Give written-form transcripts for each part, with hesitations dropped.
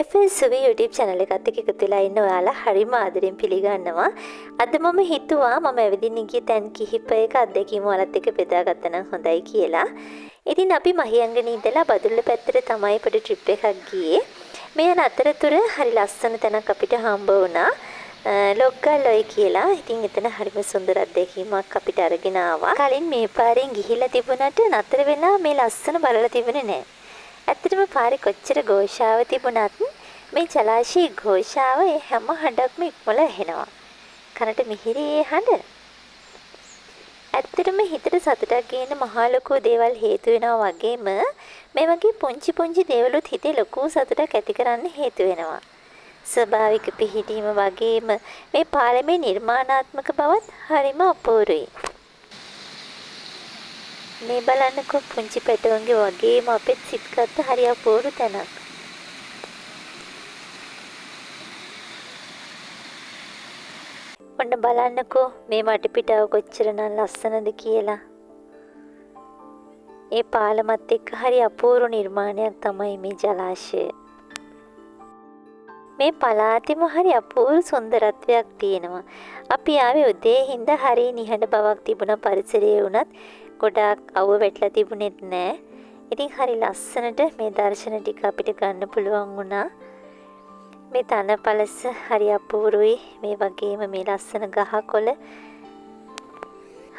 FS සුවි YouTube channel එකත් එක්ක එකතු වෙලා ඉන්න ඔයාලා හරිම ආදරෙන් පිළිගන්නවා. අද මම හිතුවා මම ඇවිදින්න ගිය තැන් කිහිපයක අත්දැකීම් ඔයාලත් එක්ක බෙදාගත්තා නම් හොඳයි කියලා. ඉතින් අපි මහියංගනේ ඉඳලා බදුල්ල පැත්තට තමයි පොඩි ට්‍රිප් එකක් ගියේ. මේ යන අතරතුර හරි ලස්සන තැනක් අපිට හම්බ වුණා. ලොක්ගල්ලොයි කියලා. ඉතින් එතන හරිම සුන්දර අත්දැකීමක් අපිට අරගෙන ආවා. කලින් මේ පාරෙන් ගිහිල්ලා තිබුණාට නතර වෙලා මේ ලස්සන බලලා තිබුණේ නැහැ. ඇත්තටම පාරේ කොච්චර ഘോഷාව තිබුණත් මේ ජලාශයේ ഘോഷාව ඒ හැම හඬක්ම ඉක්මවලා ඇහෙනවා. කනට මිහිරි ඒ හඬ. ඇත්තටම හිතට සතුටක් ගේන මහා ලොකු දේවල් හේතු වෙනවා වගේම මේ වගේ පුංචි පුංචි දේවලුත් හිතේ ලොකු සතුටක් ඇති කරන්න හේතු වෙනවා. ස්වභාවික පිහිටීම වගේම මේ පාලමේ නිර්මාණාත්මක බවත් හරිම අපූර්වයි. මේ බලන්නකෝ පුංචි පැටවුන්ගේ වගේම අපෙත් සිත් ගත්ත හරි අපූර්ව තැනක්. ඔන්න බලන්නකෝ මේ වටපිටාව කොච්චරනම් ලස්සනද කියලා. ඒ පාලමත් එක්ක හරි අපූර්ව නිර්මාණයක් තමයි මේ ජලාශය. මේ පළාතෙම හරි අපූර්ව සුන්දරත්වයක් තියෙනවා. අපි ආවේ උදේ හින්දා හරි නිහඬ බවක් තිබුණ පරිසරයේ වුණත් ගොඩාක් අවුව වැටලා තිබුණෙත් නෑ. ඉතින් හරි ලස්සනට මේ දර්ශන ටික අපිට ගන්න පුළුවන් වුණා. මේ තනපලස හරි අපූර්වයි. මේ වගේම මේ ලස්සන ගහකොළ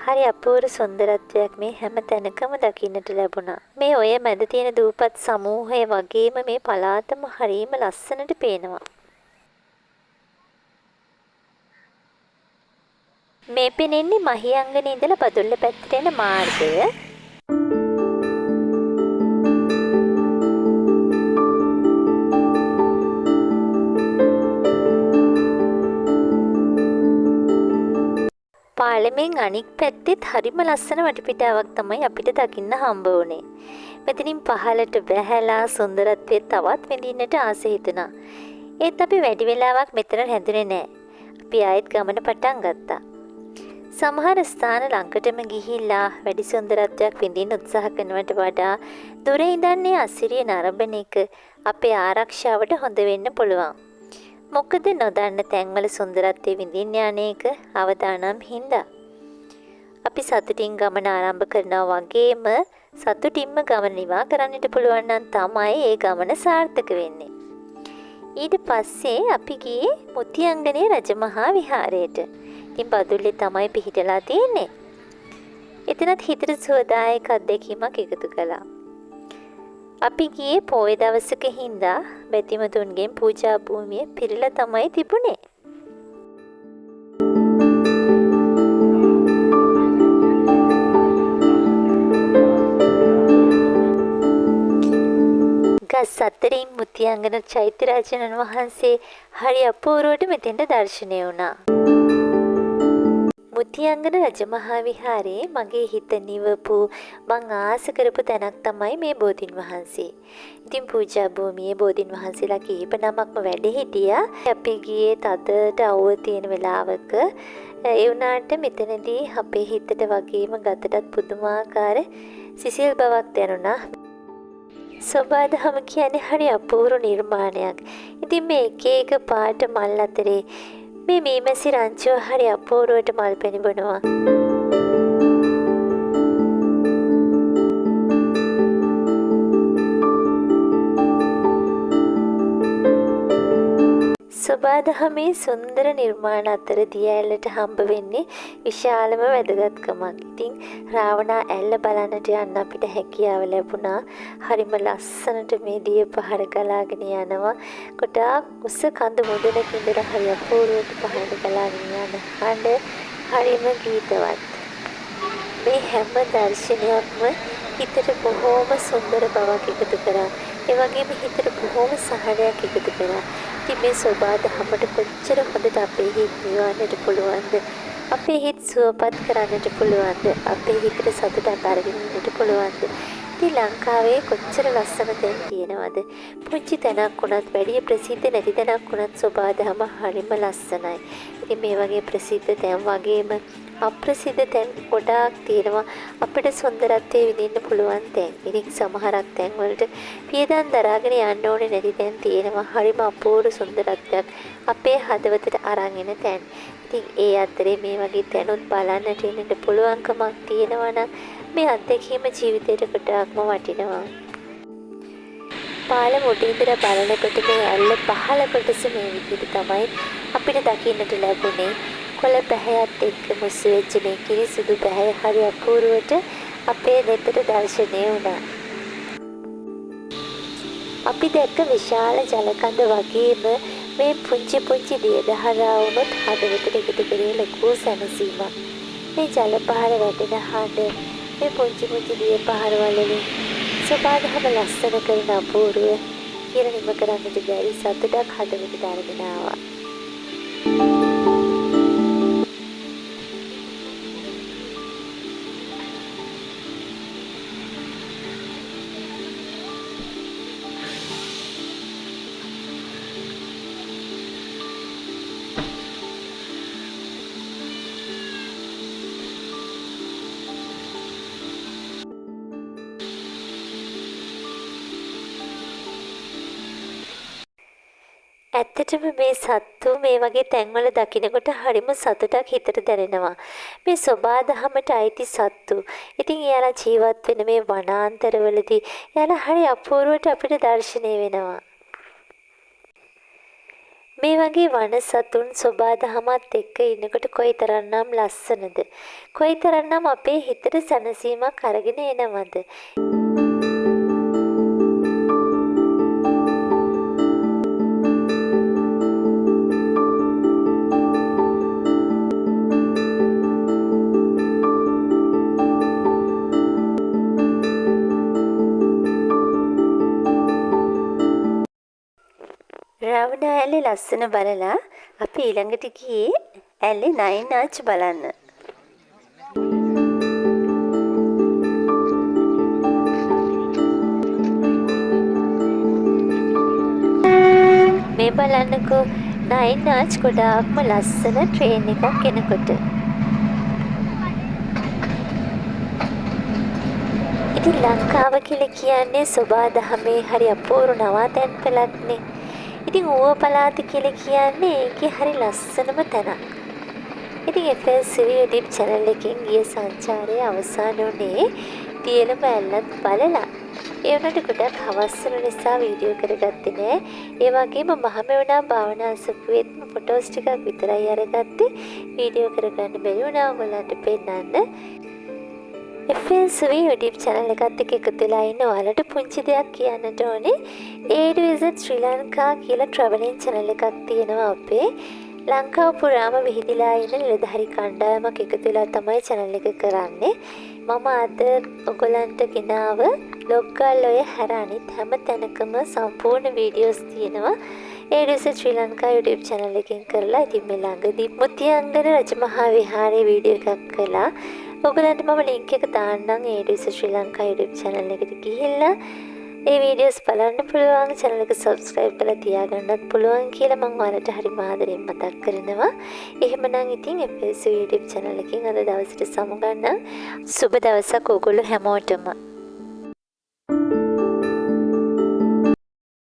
හරි අපූර්ව සුන්දරත්වයක් මේ හැම තැනකම දකින්නට ලැබුණා. මේ ඔය මැද තියෙන දූපත් සමූහය වගේම මේ පළාතම හරිම ලස්සනට පේනවා. මේ පෙනෙන්නේ මහියංගනේ ඉඳලා බදුල්ල පැත්තට යන මාර්ගය. පාලමෙන් අනික් පැත්තෙත් හරිම ලස්සන වටපිටාවක් තමයි අපිට දකින්න හම්බ වුණේ. මෙතනින් පහළට බැහැලා සුන්දරත්වයේ තවත් විඳින්නට ආස හිතුණා. ඒත් අපි වැඩි වෙලාවක් මෙතන රැඳුනේ නැහැ. අපි ආයෙත් ගමන පටන් ගත්තා. සමහර ස්ථාන ළඟටම ගිහිල්ලා වැඩි සුන්දරත්වයක් විඳින්න උත්සාහ කරනවට වඩා දුර ඉඳන්නේ අසිරිය නරඹන එක අපේ ආරක්ෂාවට හොඳ වෙන්න පුළුවන්. මොකද නොදන්න තැන්වල සුන්දරත්වය විඳින්න යන්නේක අවදානම් හින්දා. අපි සතුටින් ගමන ආරම්භ කරනවා වගේම සතුටින්ම ගමන නිවා කරන්නට පුළුවන් නම් තමයි ඒ ගමන සාර්ථක වෙන්නේ. ඊට පස්සේ අපි ගියේ මුතියංගනේ රජමහා විහාරයට. ඉතින් බදුල්ලේ තමයි පිහිටලා තියෙන්නේ. එතනත් හිතට සුවදායක අත්දැකීමක් එකතු කළා. අපි ගියේ පොය දවසක හින්දා බැතිමතුන්ගෙන් පූජා භූමිය පිරීලා තමයි තිබුණේ. ගස් අතරින් මුතියංගන චෛත්‍ය රාජනන් වහන්සේ හරි අපූර්වට මෙතෙන්ට දර්ශනය වුණා. මුතියංගන රජමහා විහාරයේ මගේ හිත නිවපු මං ආස කරපු තැනක් තමයි මේ බෝධින් වහන්සේ. ඉතින් පූජා භූමියේ බෝධින් වහන්සේලා කිහිප නමක්ම වැඩ හිටියා. අපි ගියේ තදට අවුව තියෙන වෙලාවක. ඒ වුණාට මෙතනදී අපේ හිතට වගේම ගතටත් පුදුමාකාර සිසිල් බවක් දැනුණා. සෝබාදහම කියන්නේ හරි අපූර්ව නිර්මාණයක්. ඉතින් මේ එක පාට මල් අතරේ මේ මීමැසි රංචුව හරි අපූර්වට මල් පෙනිබනවා. සෝබාදහමේ සුන්දර නිර්මාණ අතර දිය ඇල්ලට හම්බ වෙන්නේ විශාලම වැදගත්කමක්. ඉතින් රාවණා ඇල්ල බලන්නට යන්න අපිට හැකියාව ලැබුණා. හරිම ලස්සනට මේ දිය පහර ගලාගෙන යනවා. ගොඩාක් උස කඳ මුදුනක ඉඳලා හරි අපූර්වට පහර ගලාගෙන යන හඬ හරිම ගීතවත්. මේ හැම දර්ශනයක්ම හිතට බොහෝම සුන්දර බවක් එකතු කරා. ඒ වගේම හිතට බොහෝම සහනයක් එකතු කරා. ඉතින් මේ සෝබාදහමට කොච්චර හොඳට අපේ හිත නිවන්නට පුළුවන්ද? අපේ හිත සුවපත් කරන්නට පුළුවන්ද? අපේ හිතට සතුටක් අරගෙන ඉන්නට පුළුවන්ද? ඉතින් ලංකාවේ කොච්චර ලස්සන තැන් තියෙනවද? පුංචි තැනක් වුණත් වැඩි ප්‍රසිද්ධ නැති තැනක් වුණත් සෝබාදහම හරිම ලස්සනයි. ඉතින් මේ වගේ ප්‍රසිද්ධ තැන් වගේම අප්‍රසිද්ධ තැන් ගොඩාක් තියෙනවා අපිට සුන්දරත්වයේ විඳින්න පුළුවන් තැන්. ඉතින් සමහරක් තැන් වලට පියදම් දරාගෙන යන්න ඕනේ නැති තැන් තියෙනවා. හරිම අපූර්ව සුන්දරත්වයක් අපේ හදවතට අරන් එන තැන්. ඉතින් ඒ අතරේ මේ වගේ තැනුත් බලන්නට එන්න පුළුවන්කමක් තියෙනවා නම් මේ අත්දැකීම ජීවිතේට කොටාක්ම වටිනවා. පාල මුටින්දර බලනකොට මේ ඇල්ල පහළ කොටස මේ විදිහට තමයි අපිට දකින්නට ලැබුණේ. කොළ පැහැයත් එක්ක මුසු වෙච්ච මේ කිරිසුදු පැහැය හරි අපූර්වට අපේ නෙතට දැర్శණය වුණා. අපි දැක්ක විශාල ජලකඳ වගේම මේ පුංචි පුංචි දිය දහරාවුනොත් හදවතට එකතු කරේ ලොකු සැනසීමක්. මේ ජල පහර වැටෙන හඬ මේ පුංචි පුංචි දිය පහරවල වලින් සෝබාදහම ලස්සන කරන අපූර්ව කියලා නිම කරන්නට බැරි සතුටක් හදවතට අරගෙන ආවා. ඇත්තටම මේ සත්තු මේ වගේ තැන්වල දකිනකොට හරිම සතුටක් හිතට දැනෙනවා. මේ සෝබාදහමට අයිති සත්තු. ඉතින් එයාලා ජීවත් වෙන මේ වනාන්තරවලදී එයාලා හරි අපූර්වට අපිට දැర్శණය වෙනවා. මේ වගේ වන සතුන් සෝබාදහමත් එක්ක ඉන්නකොට කොයිතරම්නම් ලස්සනද? කොයිතරම්නම් අපේ හිතට සැනසීමක් අරගෙන එනවද? රවණ ඇලේ ලස්සන බලලා අපි ඊළඟට ගියේ ඇලේ නයින් ආච් බලන්න. මේ බලන්නකෝ නයින් ආච් ගොඩාක්ම ලස්සන ට්‍රේන් එකක් එනකොට. ඉතින් ලංකාව කියලා කියන්නේ සෝබාදහමේ හරි අපූර්ව නවාතැන් පළක්නේ. ඉතින් ඌව පළාත කියලා කියන්නේ ඒකේ හරි ලස්සනම තැනක්. ඉතින් FLCV YouTube channel එකෙන් ගිය සංචාරයේ අවසන් වුණේ දියලම ඇල්ලත් බලලා. ඒ වුණාට ගොඩක් හවස් වුණ නිසා වීඩියෝ කරගත්තේ නෑ. ඒ වගේම මහමෙවුනා භාවනා සුපුවෙත් ෆොටෝස් ටිකක් විතරයි අරගත්තේ. වීඩියෝ කරගන්න බැරි වුණා ඔයගොල්ලන්ට පෙන්නන්න. FLCV YouTube channel එකත් එක්ක එකතු වෙලා ඉන්න ඔයාලට පුංචි දෙයක් කියන්නට ඕනේ. A to Z ශ්‍රී ලංකා කියලා travelling channel එකක් තියෙනවා අපේ. ලංකාව පුරාම විහිදිලා ඉන්න නිලධාරි කණ්ඩායමක් එකතු වෙලා තමයි channel එක කරන්නේ. මම අද ඔයගලන්ට ගෙනාව ලොග්ගල් ඔය හැර අනිත් හැම තැනකම සම්පූර්ණ වීඩියෝස් තියෙනවා. A to Z Sri Lanka YouTube channel එකෙන් කරලා ඉතින් මේ ළඟදී මුතියංගන රජමහා විහාරයේ වීඩියෝ එකක් කළා. ඔයගලන්ට මම ලින්ක් එක දාන්නම් A to Z Sri Lanka YouTube channel එකට ගිහිල්ලා ඒ වීඩියෝස් බලන්න පුළුවන්. channel එක subscribe කරලා තියාගන්නත් පුළුවන් කියලා මම ඔයාලට හරි ආදරෙන් මතක් කරනවා. එහෙමනම් ඉතින් FLCV YouTube channel එකෙන් අද දවසට සමුගන්නම්. සුබ දවසක් ඔයගොල්ලෝ හැමෝටම.